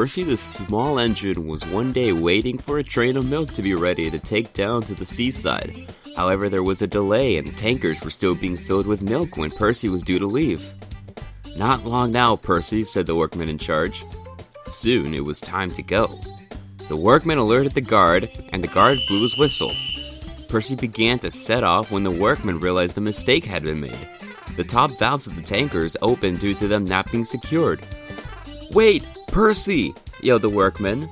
Percy the Small engine was one day waiting for a train of milk to be ready to take down to the seaside. However, there was a delay and the tankers were still being filled with milk when Percy was due to leave. "Not long now, Percy," said the workman in charge. Soon it was time to go. The workman alerted the guard, and the guard blew his whistle. Percy began to set off when the workman realized a mistake had been made. The top valves of the tankers opened due to them not being secured. "Wait, Percy!" yelled the workman.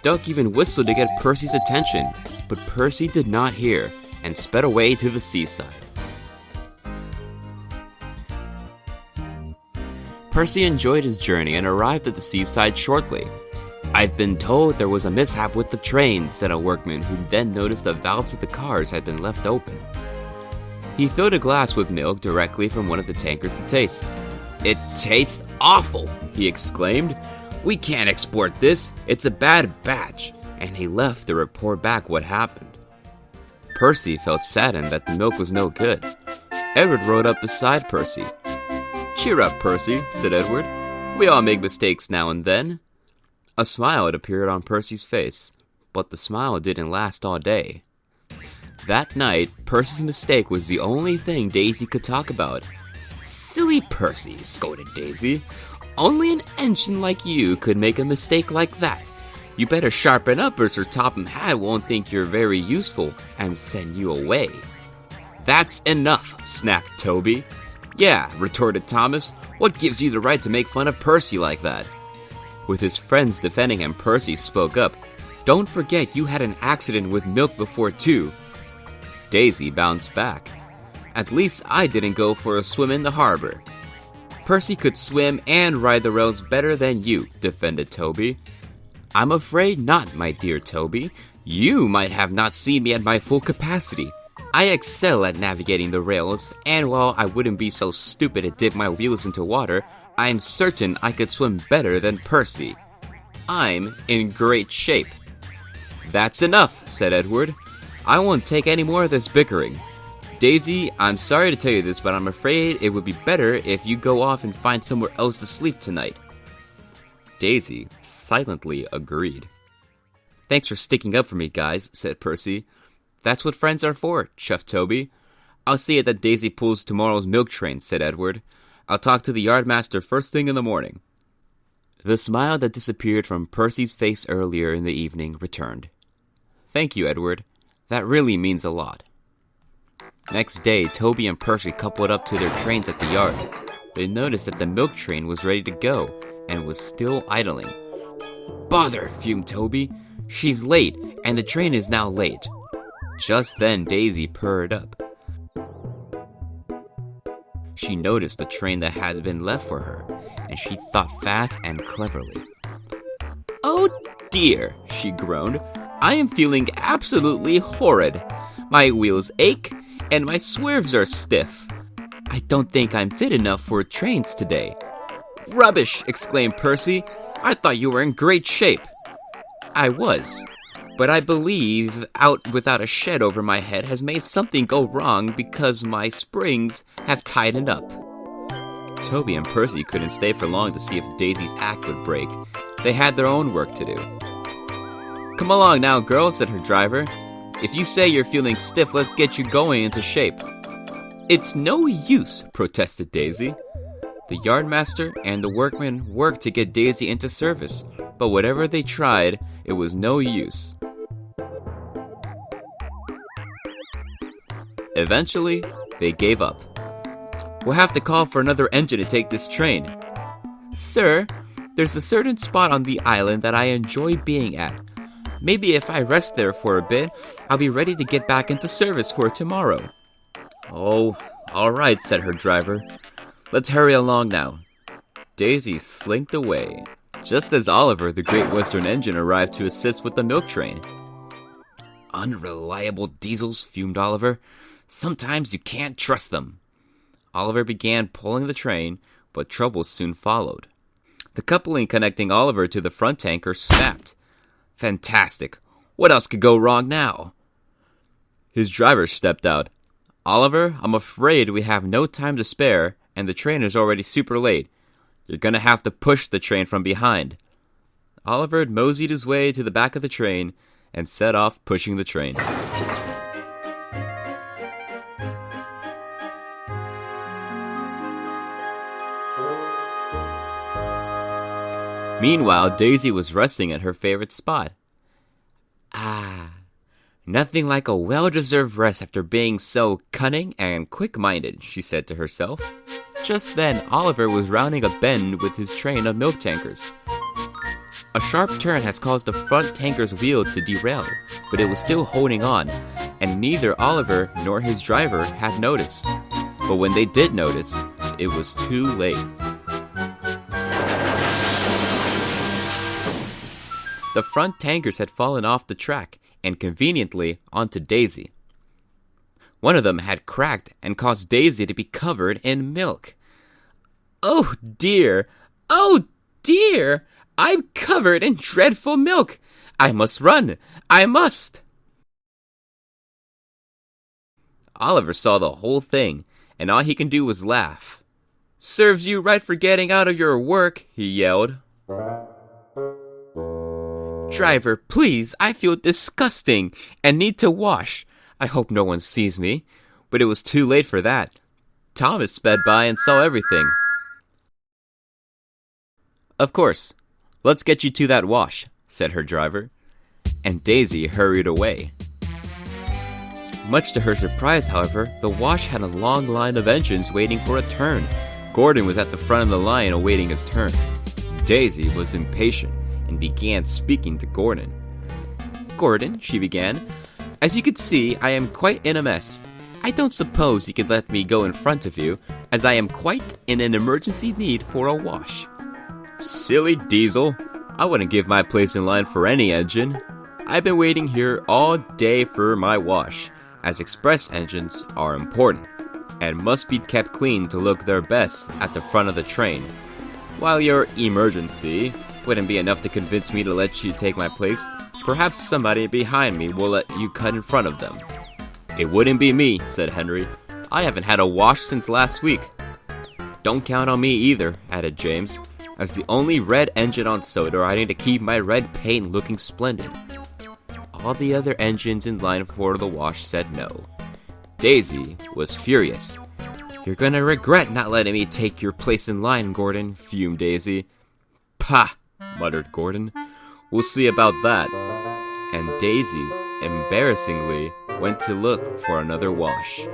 Duck even whistled to get Percy's attention, but Percy did not hear and sped away to the seaside. Percy enjoyed his journey and arrived at the seaside shortly. "I've been told there was a mishap with the train," said a workman who then noticed the valves of the cars had been left open. He filled a glass with milk directly from one of the tankers to taste. "It tastes awful," he exclaimed. "We can't export this. It's a bad batch." And he left to report back what happened. Percy felt saddened that the milk was no good. Edward rode up beside Percy. "Cheer up, Percy," said Edward. "We all make mistakes now and then." A smile had appeared on Percy's face, but the smile didn't last all day. That night, Percy's mistake was the only thing Daisy could talk about. "Silly Percy," scolded Daisy. "Only an engine like you could make a mistake like that. You better sharpen up or Sir Topham Hatt won't think you're very useful and send you away." "That's enough," snapped Toby. "Yeah," retorted Thomas. "What gives you the right to make fun of Percy like that?" With his friends defending him, Percy spoke up. "Don't forget you had an accident with milk before too." Daisy bounced back. "At least I didn't go for a swim in the harbor." "Percy could swim and ride the rails better than you," defended Toby. "I'm afraid not, my dear Toby. You might have not seen me at my full capacity. I excel at navigating the rails, and while I wouldn't be so stupid to dip my wheels into water, I'm certain I could swim better than Percy. I'm in great shape." "That's enough," said Edward. "I won't take any more of this bickering. Daisy, I'm sorry to tell you this, but I'm afraid it would be better if you go off and find somewhere else to sleep tonight." Daisy silently agreed. "Thanks for sticking up for me, guys," said Percy. "That's what friends are for," chuffed Toby. "I'll see it that Daisy pulls tomorrow's milk train," said Edward. "I'll talk to the yardmaster first thing in the morning." The smile that disappeared from Percy's face earlier in the evening returned. "Thank you, Edward. That really means a lot." Next day, Toby and Percy coupled up to their trains at the yard. They noticed that the milk train was ready to go and was still idling. "Bother," fumed Toby. "She's late, and the train is now late." Just then, Daisy purred up. She noticed the train that had been left for her, and she thought fast and cleverly. "Oh dear," she groaned. "I am feeling absolutely horrid. My wheels ache, and my swerves are stiff. I don't think I'm fit enough for trains today." "Rubbish!" exclaimed Percy. "I thought you were in great shape." "I was, but I believe out without a shed over my head has made something go wrong because my springs have tightened up." Toby and Percy couldn't stay for long to see if Daisy's act would break. They had their own work to do. "Come along now, girls," said her driver. "If you say you're feeling stiff, let's get you going into shape." "It's no use," protested Daisy. The yardmaster and the workmen worked to get Daisy into service, but whatever they tried, it was no use. Eventually, they gave up. "We'll have to call for another engine to take this train." "Sir, there's a certain spot on the island that I enjoy being at. Maybe if I rest there for a bit, I'll be ready to get back into service for tomorrow." "Oh, all right," said her driver. "Let's hurry along now." Daisy slinked away, just as Oliver, the Great Western Engine, arrived to assist with the milk train. "Unreliable diesels," fumed Oliver. "Sometimes you can't trust them." Oliver began pulling the train, but trouble soon followed. The coupling connecting Oliver to the front tanker snapped. "Fantastic. What else could go wrong now?" His driver stepped out. "Oliver, I'm afraid we have no time to spare, and the train is already super late. You're gonna have to push the train from behind." Oliver moseyed his way to the back of the train and set off pushing the train. Meanwhile, Daisy was resting at her favorite spot. Nothing like a well-deserved rest after being so cunning and quick-minded, she said to herself. Just then, Oliver was rounding a bend with his train of milk tankers. A sharp turn has caused the front tanker's wheel to derail, but it was still holding on, and neither Oliver nor his driver had noticed. But when they did notice, it was too late. The front tankers had fallen off the track, and conveniently onto Daisy. One of them had cracked and caused Daisy to be covered in milk. Oh dear! Oh dear! I'm covered in dreadful milk! I must run! I must! Oliver saw the whole thing, and all he can do was laugh. Serves you right for getting out of your work, he yelled. Driver, please, I feel disgusting and need to wash. I hope no one sees me. But it was too late for that. Thomas sped by and saw everything. Of course. Let's get you to that wash, said her driver. And Daisy hurried away. Much to her surprise, however, the wash had a long line of engines waiting for a turn. Gordon was at the front of the line awaiting his turn. Daisy was impatient and began speaking to Gordon. Gordon, she began, as you could see, I am quite in a mess. I don't suppose you could let me go in front of you, as I am quite in an emergency need for a wash. Silly diesel. I wouldn't give my place in line for any engine. I've been waiting here all day for my wash, as express engines are important, and must be kept clean to look their best at the front of the train. While your emergency wouldn't be enough to convince me to let you take my place, perhaps somebody behind me will let you cut in front of them. It wouldn't be me, said Henry. I haven't had a wash since last week. Don't count on me either, added James. As the only red engine on Sodor, I need to keep my red paint looking splendid. All the other engines in line for the wash said no. Daisy was furious. You're gonna regret not letting me take your place in line, Gordon, fumed Daisy. Pah, muttered Gordon. We'll see about that. And Daisy, embarrassingly, went to look for another wash.